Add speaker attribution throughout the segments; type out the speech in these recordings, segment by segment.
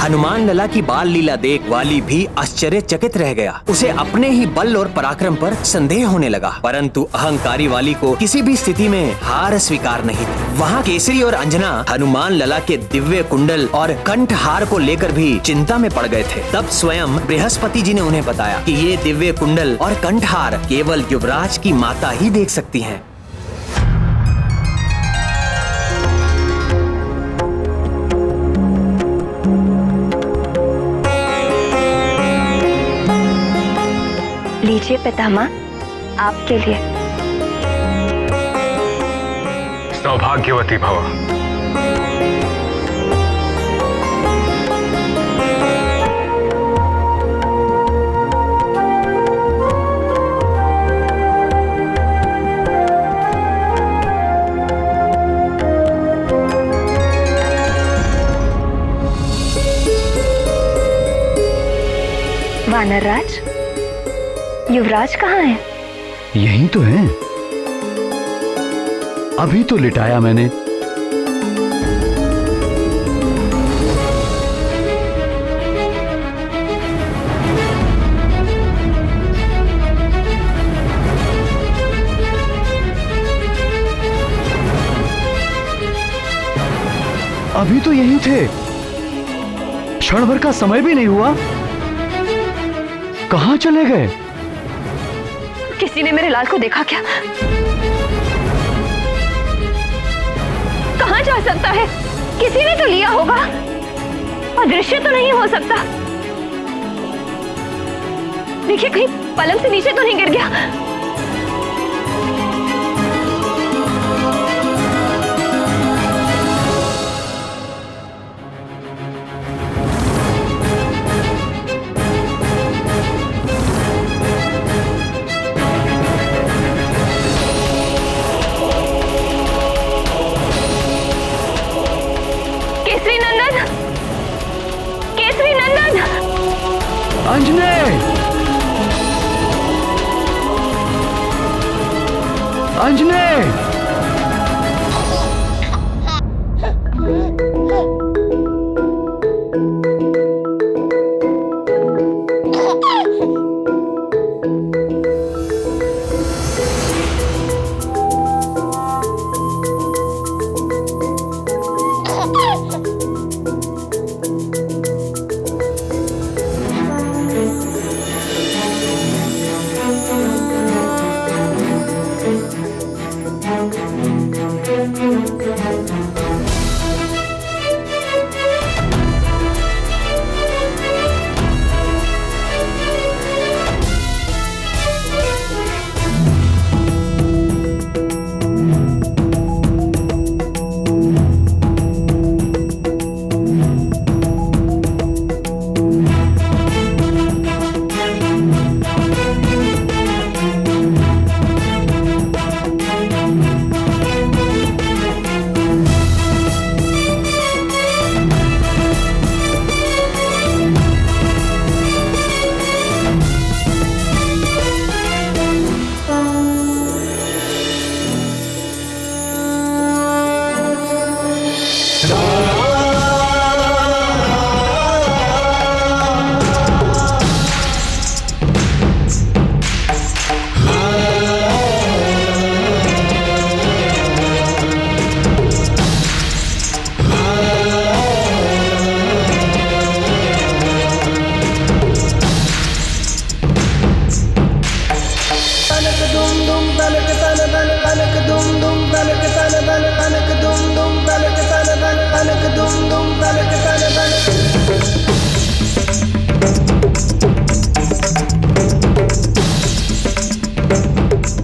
Speaker 1: हनुमान लला की बाल लीला देख वाली भी आश्चर्यचकित रह गया। उसे अपने ही बल और पराक्रम पर संदेह होने लगा, परंतु अहंकारी वाली को किसी भी स्थिति में हार स्वीकार नहीं थी। वहाँ केसरी और अंजना हनुमान लला के दिव्य कुंडल और कंठहार को लेकर भी चिंता में पड़ गए थे। तब स्वयं बृहस्पति जी ने उन्हें बताया कि ये दिव्य कुंडल और कंठहार केवल युवराज की माता ही देख सकती हैं।
Speaker 2: लीजिए पितामह, आपके लिए।
Speaker 3: सौभाग्यवती भव।
Speaker 2: वानरराज, युवराज कहाँ है?
Speaker 4: यही तो है, अभी तो लिटाया मैंने। अभी तो यही थे, क्षण भर का समय भी नहीं हुआ, कहां चले गए?
Speaker 2: किसी ने मेरे लाल को देखा क्या? कहां जा सकता है? किसी ने तो लिया होगा, अदृश्य तो नहीं हो सकता। देखिए कहीं पलंग से नीचे तो नहीं गिर गया।
Speaker 4: अंजने! अंजने!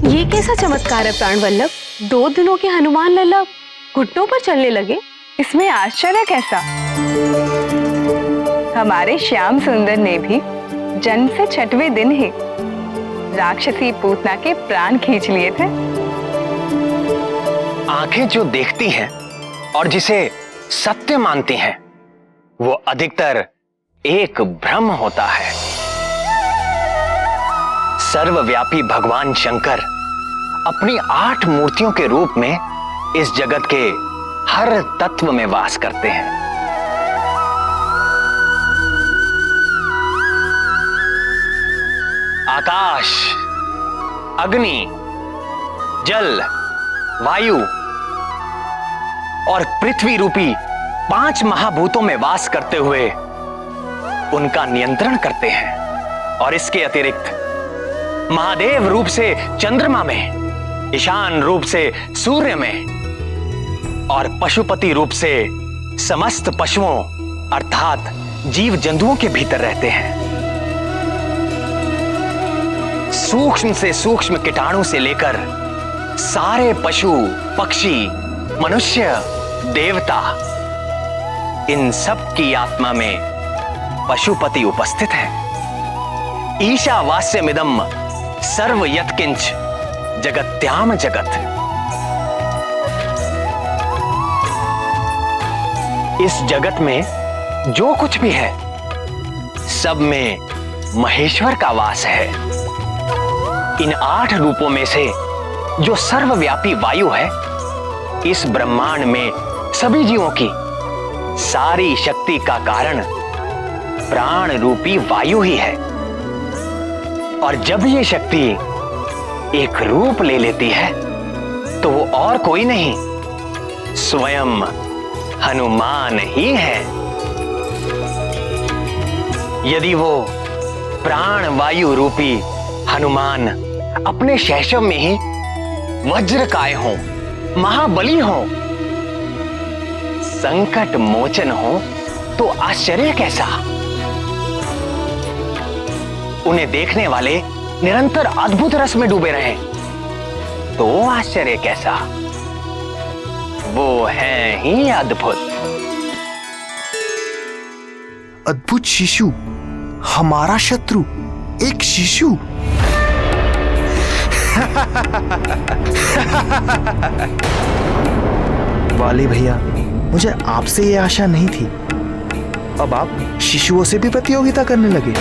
Speaker 2: ये कैसा चमत्कार है प्राण वल्लभ? 2 दिनों के हनुमान लला घुटनों पर चलने लगे।
Speaker 5: इसमें आश्चर्य कैसा? हमारे श्याम सुंदर ने भी जन्म से 6वें दिन ही राक्षसी पूतना के प्राण खींच लिए थे।
Speaker 1: आंखें जो देखती हैं और जिसे सत्य मानती हैं, वो अधिकतर एक भ्रम होता है। सर्वव्यापी भगवान शंकर अपनी 8 मूर्तियों के रूप में इस जगत के हर तत्व में वास करते हैं। आकाश, अग्नि, जल, वायु और पृथ्वी रूपी 5 महाभूतों में वास करते हुए उनका नियंत्रण करते हैं। और इसके अतिरिक्त महादेव रूप से चंद्रमा में, ईशान रूप से सूर्य में और पशुपति रूप से समस्त पशुओं अर्थात जीव जंतुओं के भीतर रहते हैं। सूक्ष्म से सूक्ष्म कीटाणु से लेकर सारे पशु, पक्षी, मनुष्य, देवता, इन सब की आत्मा में पशुपति उपस्थित है। ईशावास्यमिदं सर्व यत्किंच जगत्याम जगत। इस जगत में जो कुछ भी है सब में महेश्वर का वास है। इन 8 रूपों में से जो सर्वव्यापी वायु है, इस ब्रह्मांड में सभी जीवों की सारी शक्ति का कारण प्राण रूपी वायु ही है। और जब ये शक्ति एक रूप ले लेती है तो वो और कोई नहीं, स्वयं हनुमान ही है। यदि वो प्राण वायु रूपी हनुमान अपने शैशव में ही वज्रकाय हो, महाबली हो, संकट मोचन हो, तो आश्चर्य कैसा। उन्हें देखने वाले निरंतर अद्भुत रस में डूबे रहे तो आश्चर्य कैसा। वो हैं ही अद्भुत।
Speaker 4: अद्भुत शिशु, हमारा शत्रु एक शिशु। वाली भैया, मुझे आपसे ये आशा नहीं थी। अब आप शिशुओं से भी प्रतियोगिता करने लगे।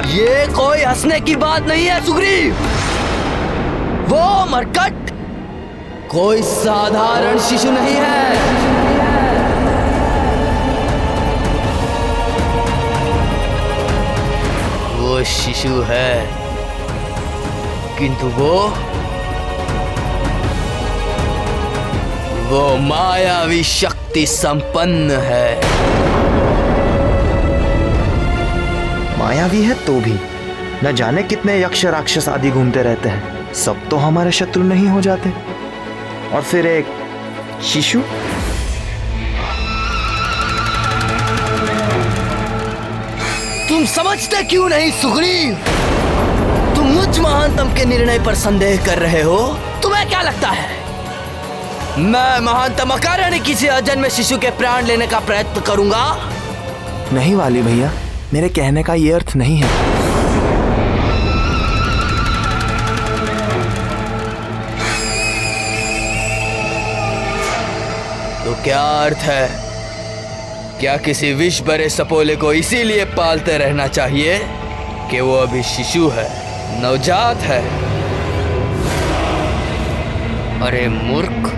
Speaker 6: ये कोई हंसने की बात नहीं है सुग्रीव। वो मरकट कोई साधारण शिशु नहीं है। वो शिशु है, किंतु वो मायावी शक्ति संपन्न है।
Speaker 4: मायावी है तो भी न जाने कितने यक्ष राक्षस आदि घूमते रहते हैं, सब तो हमारे शत्रु नहीं हो जाते। और फिर एक शिशु।
Speaker 6: तुम समझते क्यों नहीं सुग्रीव? तुम मुझ महानतम के निर्णय पर संदेह कर रहे हो। तुम्हें क्या लगता है मैं महानतम अकारण किसी अजन्मे शिशु के प्राण लेने का प्रयत्न करूंगा?
Speaker 4: नहीं वाली भैया, मेरे कहने का ये अर्थ नहीं है।
Speaker 6: तो क्या अर्थ है? क्या किसी विष भरे सपोले को इसीलिए पालते रहना चाहिए कि वो अभी शिशु है, नवजात है? अरे मूर्ख,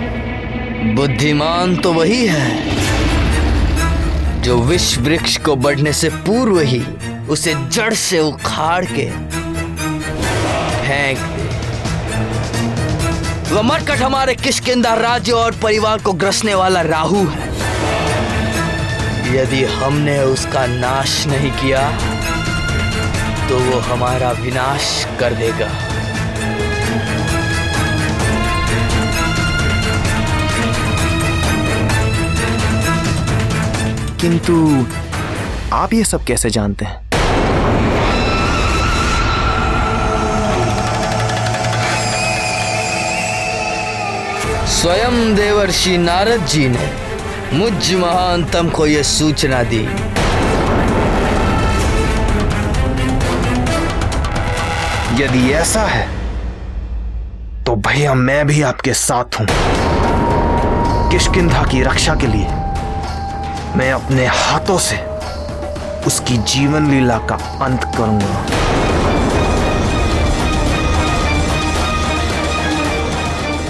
Speaker 6: बुद्धिमान तो वही है जो विष वृक्ष को बढ़ने से पूर्व ही उसे जड़ से उखाड़ के फेंक दे। वह मरकट हमारे किष्किंधा राज्य और परिवार को ग्रसने वाला राहु है। यदि हमने उसका नाश नहीं किया तो वो हमारा विनाश कर देगा।
Speaker 4: किंतु आप ये सब कैसे जानते हैं?
Speaker 6: स्वयं देवर्षि नारद जी ने मुझ महानतम को यह सूचना दी।
Speaker 4: यदि ऐसा है तो भैया मैं भी आपके साथ हूं। किष्किंधा की रक्षा के लिए मैं अपने हाथों से उसकी जीवन लीला का अंत करूंगा।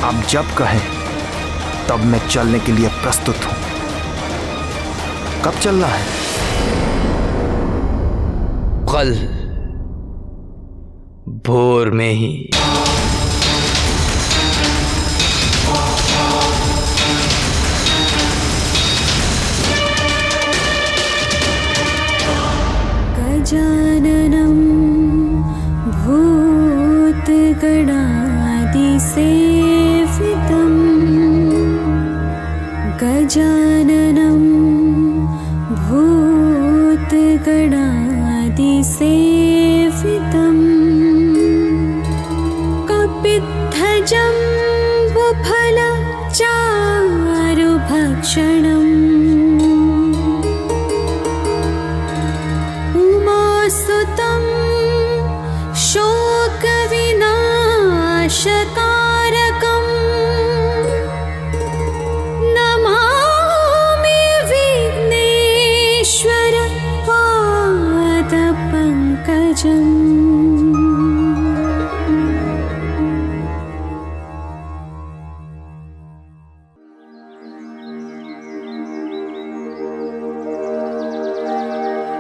Speaker 4: आप जब कहें तब मैं चलने के लिए प्रस्तुत हूं। कब चलना है?
Speaker 6: कल भोर में ही।
Speaker 7: गजाननं भूतगणादिसेवितं गजाननं भूतगणादिसेवितं कपित्थजम्बुफलचारुभक्षणम् उमासुतं शोकविनाशकारकं नमामि विघ्नेश्वर पादपङ्कजम्।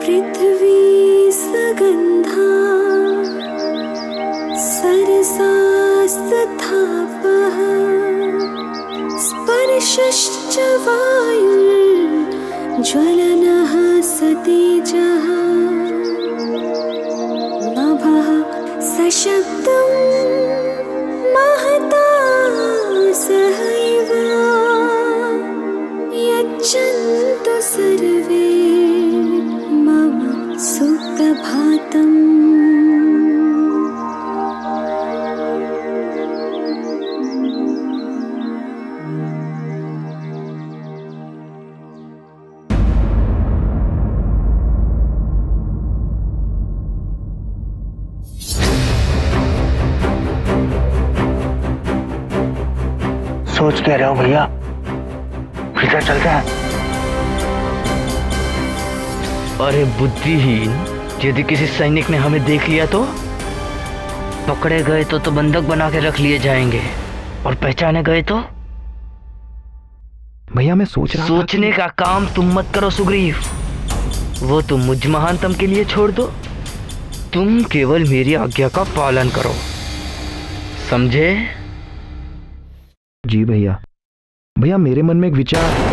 Speaker 7: पृथ्वी सगन्धा सरसास्तथापः स्पर्शश्च वायुर्ज्वलनः सतेजः नभः सशब्दं महता सहैव यच्छन्तु सर्वे मम सुप्रभातम्।
Speaker 8: सोच क्या रहे हो भैया? किधर चलते हैं?
Speaker 6: अरे बुद्धिहीन, यदि किसी सैनिक ने हमें देख लिया तो पकड़े गए तो बंधक बना के रख लिए जाएंगे, और पहचाने गए तो?
Speaker 4: भैया मैं सोच रहा था
Speaker 6: सोचने का काम तुम मत करो सुग्रीव, वो तुम मुझ महानतम के लिए छोड़ दो। तुम केवल मेरी आज्ञा का पालन करो, समझे?
Speaker 4: जी भैया। भैया मेरे मन में एक विचार।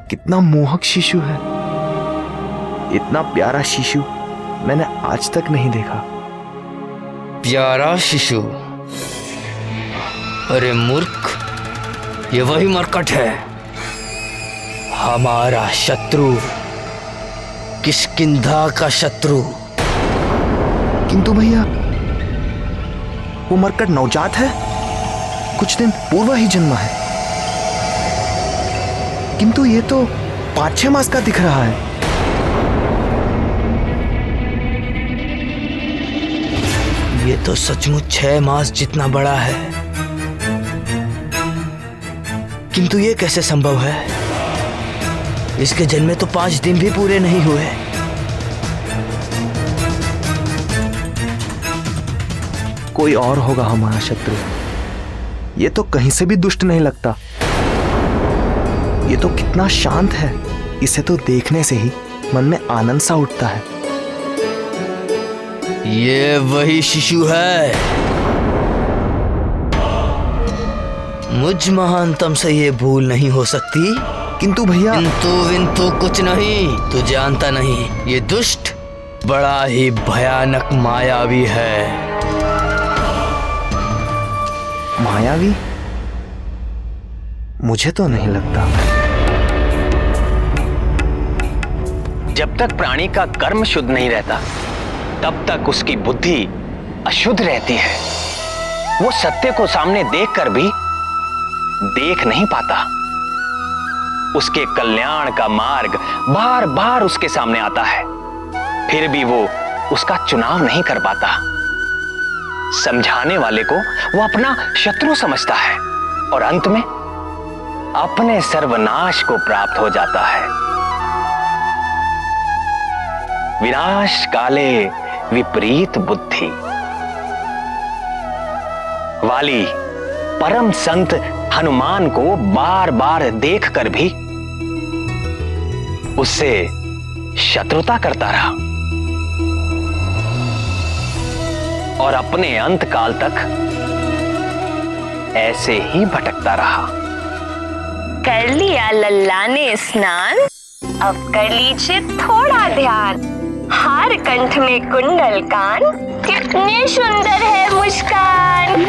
Speaker 4: कितना मोहक शिशु है, इतना प्यारा शिशु मैंने आज तक नहीं देखा।
Speaker 6: प्यारा शिशु? अरे मूर्ख, ये वही मरकट है, हमारा शत्रु, किष्किंधा का शत्रु।
Speaker 4: किंतु भैया वो मरकट नवजात है, कुछ दिन पूर्व ही जन्मा है, किंतु ये तो 5-6 मास का दिख रहा है।
Speaker 6: ये तो सचमुच 6 मास जितना बड़ा है, किंतु ये कैसे संभव है? इसके जन्मे तो 5 दिन भी पूरे नहीं हुए।
Speaker 4: कोई और होगा हमारा शत्रु, ये तो कहीं से भी दुष्ट नहीं लगता। ये तो कितना शांत है, इसे तो देखने से ही मन में आनंद सा उठता है।
Speaker 6: ये वही शिशु है, मुझ महानतम से ये भूल नहीं हो सकती।
Speaker 4: किंतु भैया,
Speaker 6: किंतु कुछ नहीं, तू जानता नहीं, ये दुष्ट बड़ा ही भयानक मायावी है।
Speaker 4: मायावी? मुझे तो नहीं लगता।
Speaker 1: जब तक प्राणी का कर्म शुद्ध नहीं रहता तब तक उसकी बुद्धि अशुद्ध रहती है। वो सत्य को सामने देखकर भी देख नहीं पाता। उसके कल्याण का मार्ग बार बार उसके सामने आता है, फिर भी वो उसका चुनाव नहीं कर पाता। समझाने वाले को वो अपना शत्रु समझता है और अंत में अपने सर्वनाश को प्राप्त हो जाता है। विनाश काले विपरीत बुद्धि। वाली परम संत हनुमान को बार बार देखकर भी उससे शत्रुता करता रहा और अपने अंत काल तक ऐसे ही भटकता रहा।
Speaker 9: कर लिया लल्ला ने स्नान, अब कर लीजिए थोड़ा ध्यान। हार कंठ में कुंडल कान, कितने सुंदर है मुस्कान।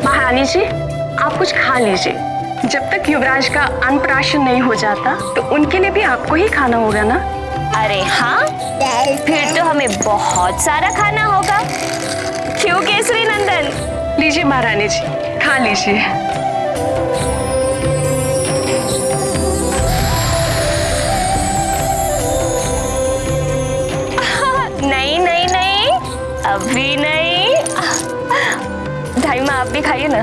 Speaker 2: महारानी जी, आप कुछ खा लीजिए। जब तक युवराज का अन्नप्राशन नहीं हो जाता तो उनके लिए भी आपको ही खाना होगा ना।
Speaker 9: अरे हाँ, फिर तो हमें बहुत सारा खाना होगा। क्यों केसरी नंदन?
Speaker 2: लीजिए महारानी जी, खा लीजिए।
Speaker 9: नहीं नहीं नहीं, अभी नहीं। ढाई माँ, आप भी खाइए ना।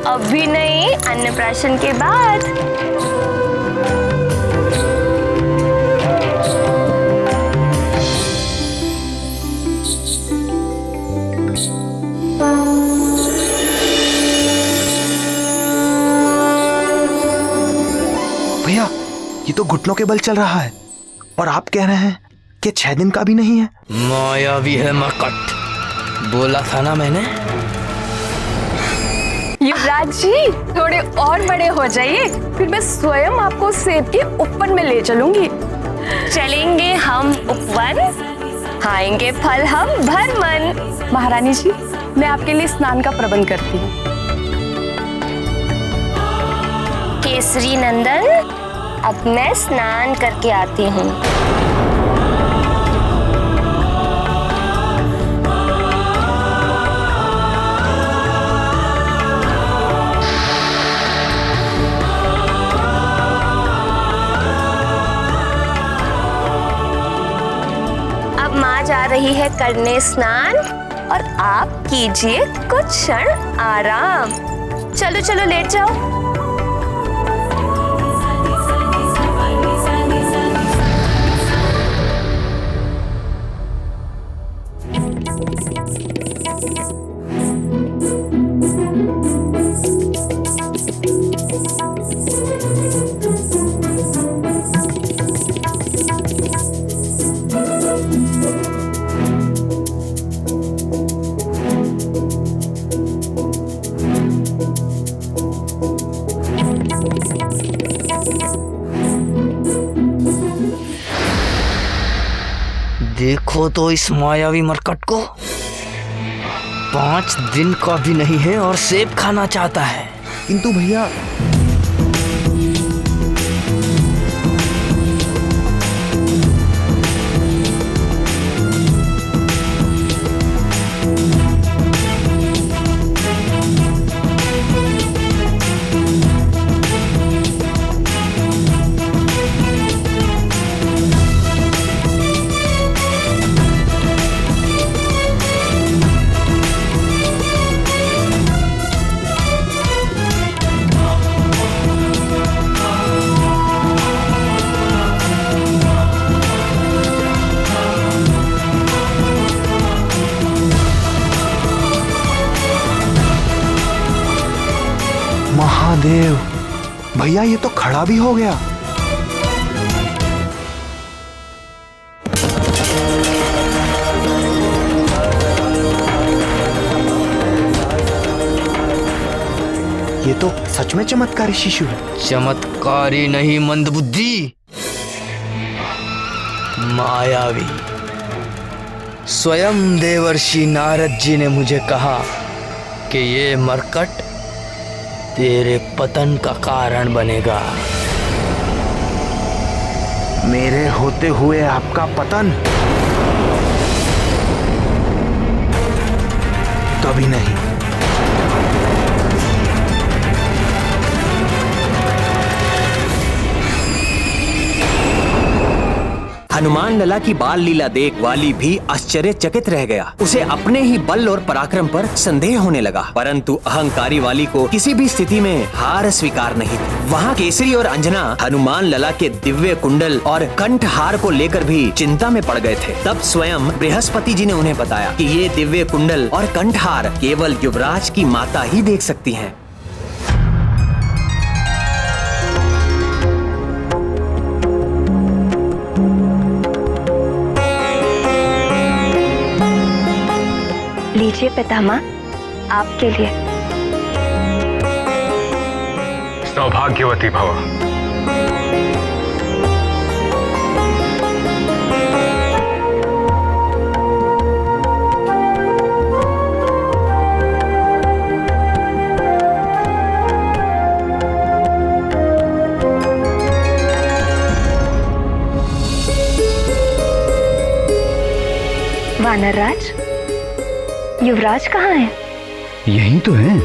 Speaker 9: अभी नहीं, अन्नप्राशन के बाद।
Speaker 4: भैया, ये तो घुटनों के बल चल रहा है और आप कह रहे हैं कि 6 दिन का भी नहीं है।
Speaker 6: मायावी है मरकट, बोला था ना मैंने।
Speaker 2: युवराज जी, थोड़े और बड़े हो जाइए, फिर मैं स्वयं आपको सेब के उपवन में ले चलूंगी।
Speaker 9: चलेंगे हम उपवन, खाएंगे फल हम भर मन।
Speaker 2: महारानी जी, मैं आपके लिए स्नान का प्रबंध करती हूँ।
Speaker 9: केसरी नंदन, अब मैं स्नान करके आती हूँ। अब माँ जा रही है करने स्नान और आप कीजिए कुछ क्षण आराम। चलो चलो, लेट जाओ।
Speaker 6: देखो तो इस मायावी मरकट को, 5 दिन का भी नहीं है और सेब खाना चाहता है।
Speaker 4: किंतु भैया, महादेव, भैया ये तो खड़ा भी हो गया। तो सच में चमत्कारी शिशु है।
Speaker 6: चमत्कारी नहीं, मंदबुद्धि, मायावी। स्वयं देवर्षि नारद जी ने मुझे कहा कि ये मरकट तेरे पतन का कारण बनेगा।
Speaker 4: मेरे होते हुए आपका पतन? कभी नहीं।
Speaker 1: हनुमान लला की बाल लीला देख वाली भी आश्चर्यचकित रह गया। उसे अपने ही बल और पराक्रम पर संदेह होने लगा, परंतु अहंकारी वाली को किसी भी स्थिति में हार स्वीकार नहीं थी। वहाँ केसरी और अंजना हनुमान लला के दिव्य कुंडल और कंठहार को लेकर भी चिंता में पड़ गए थे। तब स्वयं बृहस्पति जी ने उन्हें बताया कि ये दिव्य कुंडल और कंठहार केवल युवराज की माता ही देख सकती हैं।
Speaker 9: लीजिए पितामह, आपके लिए।
Speaker 3: सौभाग्यवती भव।
Speaker 9: वानरराज, युवराज कहाँ है?
Speaker 10: यही तो है,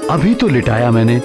Speaker 10: अभी तो लिटाया मैंने।